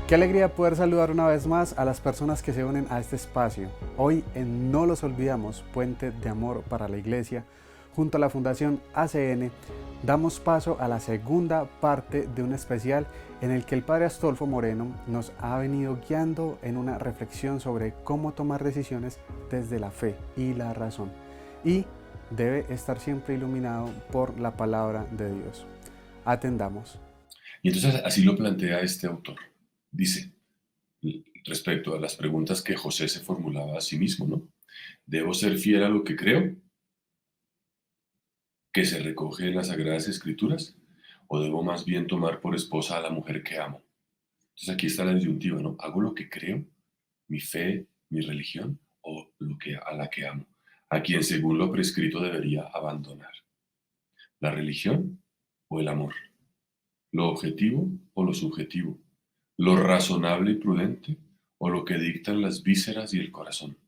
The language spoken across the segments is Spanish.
Qué alegría poder saludar una vez más a las personas que se unen a este espacio. Hoy en No los olvidamos, Puente de Amor para la Iglesia, junto a la Fundación ACN, damos paso a la segunda parte de un especial en el que el Padre Astolfo Moreno nos ha venido guiando en una reflexión sobre cómo tomar decisiones desde la fe y la razón. Y debe estar siempre iluminado por la palabra de Dios. Atendamos. Y entonces así lo plantea este autor. Dice, respecto a las preguntas que José se formulaba a sí mismo, ¿no? ¿Debo ser fiel a lo que creo, que se recoge en las Sagradas Escrituras? ¿O debo más bien tomar por esposa a la mujer que amo? Entonces aquí está la disyuntiva, ¿no? ¿Hago lo que creo, mi fe, mi religión, o a la que amo? A quien según lo prescrito debería abandonar. ¿La religión o el amor? ¿Lo objetivo o lo subjetivo? ¿Lo razonable y prudente o lo que dictan las vísceras y el corazón?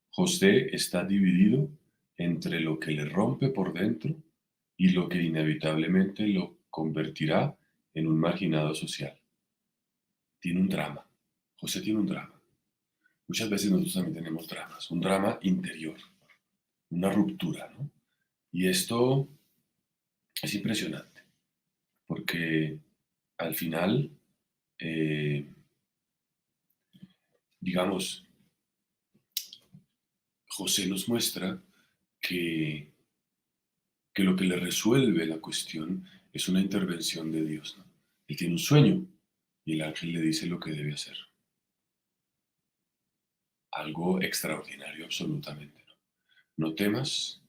José está dividido entre lo que le rompe por dentro y lo que inevitablemente lo convertirá en un marginado social. Tiene un drama. José tiene un drama. Muchas veces nosotros también tenemos dramas, un drama interior, una ruptura, ¿no? Y esto es impresionante, porque al final, eh, digamos, José nos muestra que, que lo que le resuelve la cuestión es una intervención de Dios, ¿no? Él tiene un sueño y el ángel le dice lo que debe hacer. Algo extraordinario absolutamente, ¿no? No temas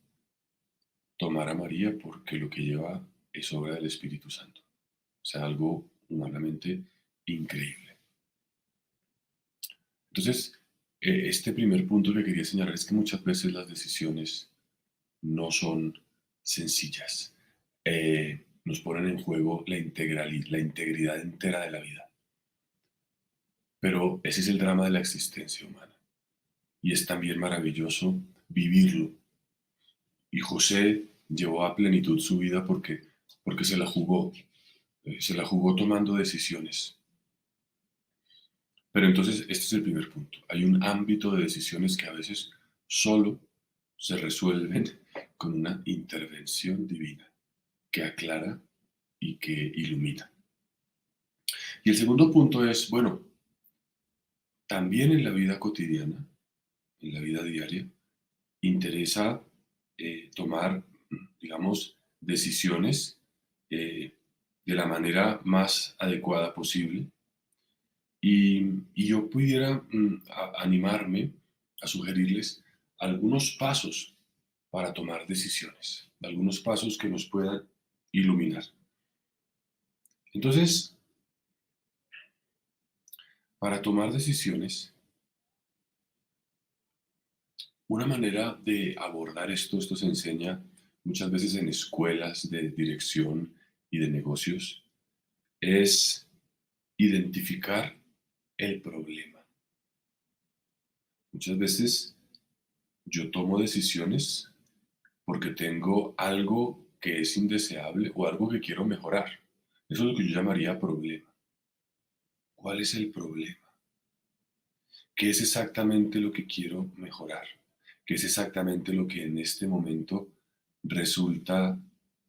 tomar a María porque lo que lleva es obra del Espíritu Santo. O sea, algo humanamente increíble. Entonces, este primer punto que quería señalar es que muchas veces las decisiones no son sencillas. Nos ponen en juego la integridad entera de la vida. Pero ese es el drama de la existencia humana. Y es también maravilloso vivirlo. Y José llevó a plenitud su vida porque se la jugó tomando decisiones. Pero entonces este es el primer punto. Hay un ámbito de decisiones que a veces solo se resuelven con una intervención divina que aclara y que ilumina. Y el segundo punto es, bueno, también en la vida cotidiana, en la vida diaria, interesa tomar, digamos, decisiones eh, de la manera más adecuada posible. Y yo pudiera animarme a sugerirles algunos pasos para tomar decisiones, algunos pasos que nos puedan iluminar. Entonces, para tomar decisiones, una manera de abordar esto se enseña muchas veces en escuelas de dirección y de negocios, es identificar el problema. Muchas veces yo tomo decisiones porque tengo algo que es indeseable o algo que quiero mejorar. Eso es lo que yo llamaría problema. ¿Cuál es el problema? ¿Qué es exactamente lo que quiero mejorar? ¿Qué es exactamente lo que en este momento resulta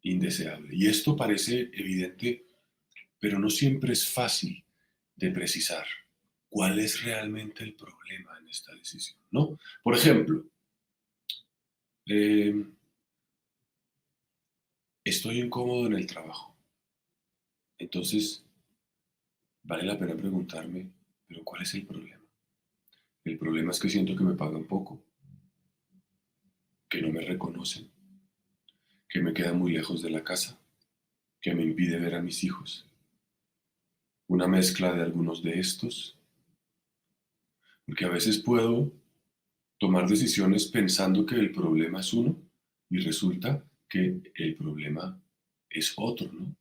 indeseable? Y esto parece evidente, pero no siempre es fácil de precisar cuál es realmente el problema en esta decisión, ¿no? Por ejemplo, eh, estoy incómodo en el trabajo. Entonces, vale la pena preguntarme, pero ¿cuál es el problema? El problema es que siento que me pagan poco, que no me reconocen, que me queda muy lejos de la casa, que me impide ver a mis hijos. Una mezcla de algunos de estos, porque a veces puedo tomar decisiones pensando que el problema es uno y resulta que el problema es otro, ¿no?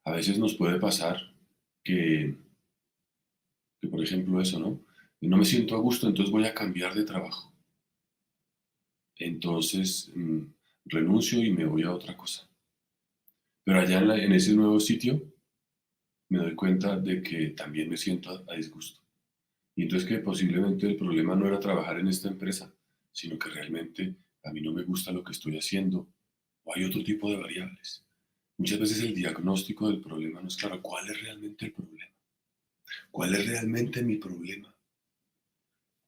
A veces nos puede pasar que, por ejemplo, eso, ¿no? No me siento a gusto, entonces voy a cambiar de trabajo. Entonces renuncio y me voy a otra cosa. Pero allá en ese nuevo sitio me doy cuenta de que también me siento a disgusto. Y entonces que posiblemente el problema no era trabajar en esta empresa, sino que realmente a mí no me gusta lo que estoy haciendo o hay otro tipo de variables. Muchas veces el diagnóstico del problema no es claro. ¿Cuál es realmente el problema? ¿Cuál es realmente mi problema?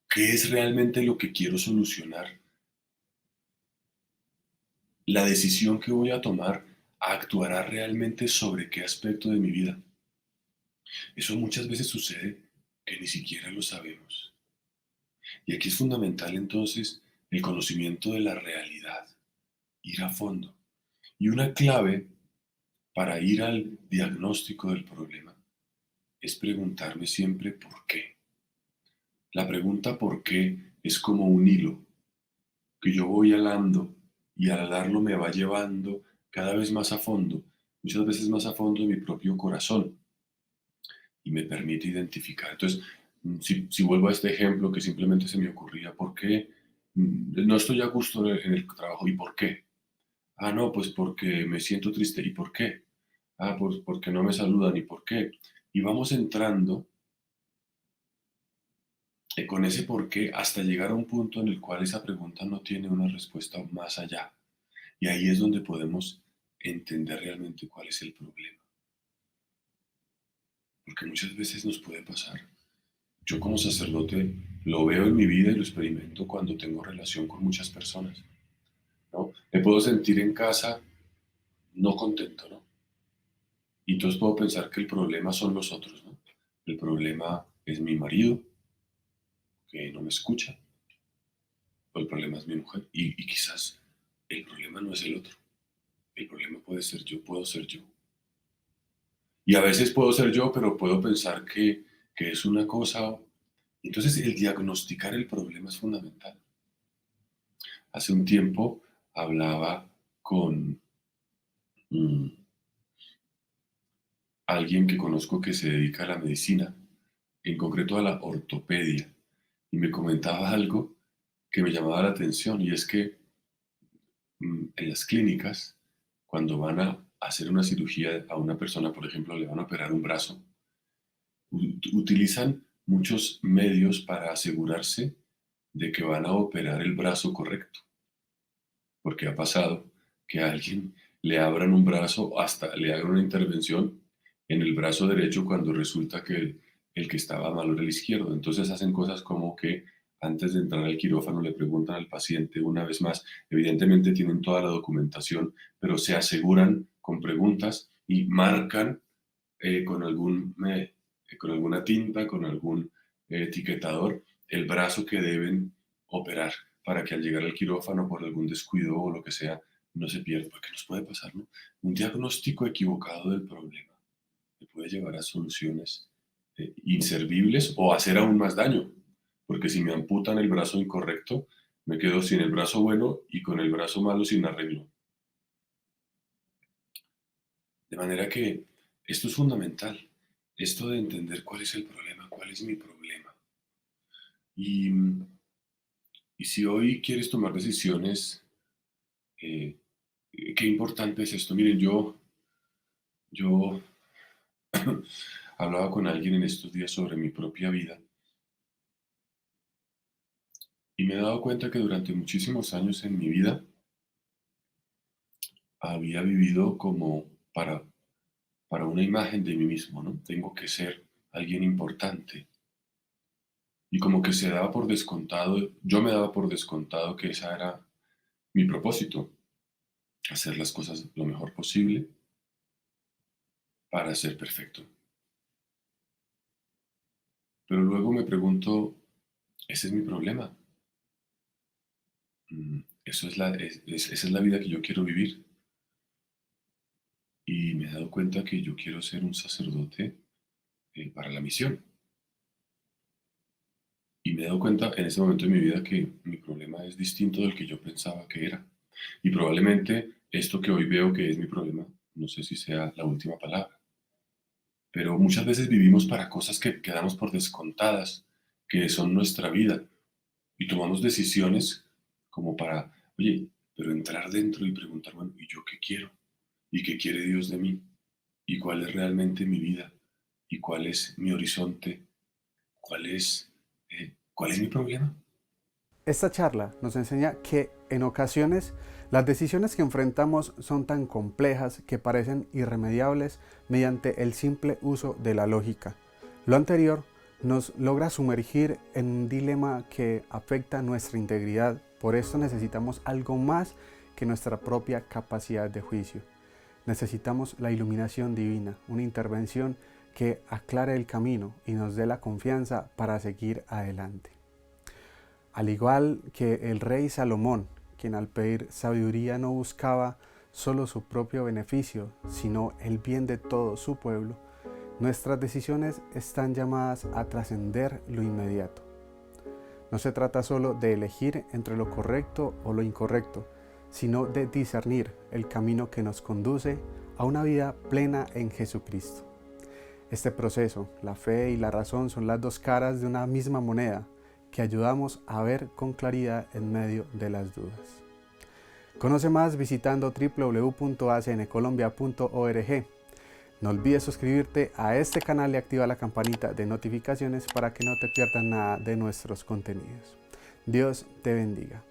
¿Qué es realmente lo que quiero solucionar? La decisión que voy a tomar actuará realmente sobre qué aspecto de mi vida. Eso muchas veces sucede que ni siquiera lo sabemos. Y aquí es fundamental entonces el conocimiento de la realidad, ir a fondo. Y una clave para ir al diagnóstico del problema es preguntarme siempre por qué. La pregunta por qué es como un hilo que yo voy alando y al alarlo me va llevando cada vez más a fondo, muchas veces más a fondo de mi propio corazón y me permite identificar. Entonces, si vuelvo a este ejemplo que simplemente se me ocurría, ¿por qué no estoy a gusto en el trabajo? ¿Y por qué? Ah, no, pues porque me siento triste. ¿Y por qué? Ah, pues porque no me saludan. ¿Y por qué? Y vamos entrando con ese por qué hasta llegar a un punto en el cual esa pregunta no tiene una respuesta más allá. Y ahí es donde podemos entender realmente cuál es el problema. Porque muchas veces nos puede pasar. Yo como sacerdote lo veo en mi vida y lo experimento cuando tengo relación con muchas personas, ¿no? Me puedo sentir en casa no contento, ¿no? Y entonces puedo pensar que el problema son los otros, ¿no? El problema es mi marido, que no me escucha, o el problema es mi mujer. Y quizás el problema no es el otro. El problema puede ser yo, puedo ser yo. Y a veces puedo ser yo, pero puedo pensar que es una cosa. Entonces el diagnosticar el problema es fundamental. Hace un tiempo hablaba con mm, alguien que conozco que se dedica a la medicina, en concreto a la ortopedia, y me comentaba algo que me llamaba la atención, y es que en las clínicas, cuando van a hacer una cirugía a una persona, por ejemplo, le van a operar un brazo, utilizan muchos medios para asegurarse de que van a operar el brazo correcto, porque ha pasado que a alguien le abran un brazo, hasta le hagan una intervención en el brazo derecho cuando resulta que el que estaba mal era el izquierdo. Entonces hacen cosas como que antes de entrar al quirófano le preguntan al paciente una vez más, evidentemente tienen toda la documentación, pero se aseguran con preguntas y marcan con con alguna tinta, con algún etiquetador, el brazo que deben operar para que al llegar al quirófano por algún descuido o lo que sea, no se pierda, porque nos puede pasar, ¿no? Un diagnóstico equivocado del problema me puede llevar a soluciones inservibles o hacer aún más daño, porque si me amputan el brazo incorrecto, me quedo sin el brazo bueno y con el brazo malo sin arreglo. De manera que esto es fundamental, esto de entender cuál es el problema, cuál es mi problema. Y, y si hoy quieres tomar decisiones, eh, qué importante es esto. Miren, yo hablaba con alguien en estos días sobre mi propia vida y me he dado cuenta que durante muchísimos años en mi vida había vivido como para una imagen de mí mismo, ¿no? Tengo que ser alguien importante. Y como que se daba por descontado, yo me daba por descontado que esa era mi propósito, hacer las cosas lo mejor posible para ser perfecto. Pero luego me pregunto, ese es mi problema. Eso es esa es la vida que yo quiero vivir. Y me he dado cuenta que yo quiero ser un sacerdote para la misión. Y me he dado cuenta en ese momento de mi vida que mi problema es distinto del que yo pensaba que era. Y probablemente esto que hoy veo que es mi problema, no sé si sea la última palabra. Pero muchas veces vivimos para cosas que quedamos por descontadas, que son nuestra vida, y tomamos decisiones como para, oye, pero entrar dentro y preguntar, bueno, ¿y yo qué quiero? ¿Y qué quiere Dios de mí? ¿Y cuál es realmente mi vida? y cuál es mi horizonte, cuál es mi problema. Esta charla nos enseña que en ocasiones las decisiones que enfrentamos son tan complejas que parecen irremediables mediante el simple uso de la lógica. Lo anterior nos logra sumergir en un dilema que afecta nuestra integridad. Por esto necesitamos algo más que nuestra propia capacidad de juicio. Necesitamos la iluminación divina, una intervención que aclare el camino y nos dé la confianza para seguir adelante. Al igual que el rey Salomón, quien al pedir sabiduría no buscaba solo su propio beneficio, sino el bien de todo su pueblo, nuestras decisiones están llamadas a trascender lo inmediato. No se trata solo de elegir entre lo correcto o lo incorrecto, sino de discernir el camino que nos conduce a una vida plena en Jesucristo. Este proceso, la fe y la razón, son las dos caras de una misma moneda que ayudamos a ver con claridad en medio de las dudas. Conoce más visitando www.acncolombia.org. No olvides suscribirte a este canal y activa la campanita de notificaciones para que no te pierdas nada de nuestros contenidos. Dios te bendiga.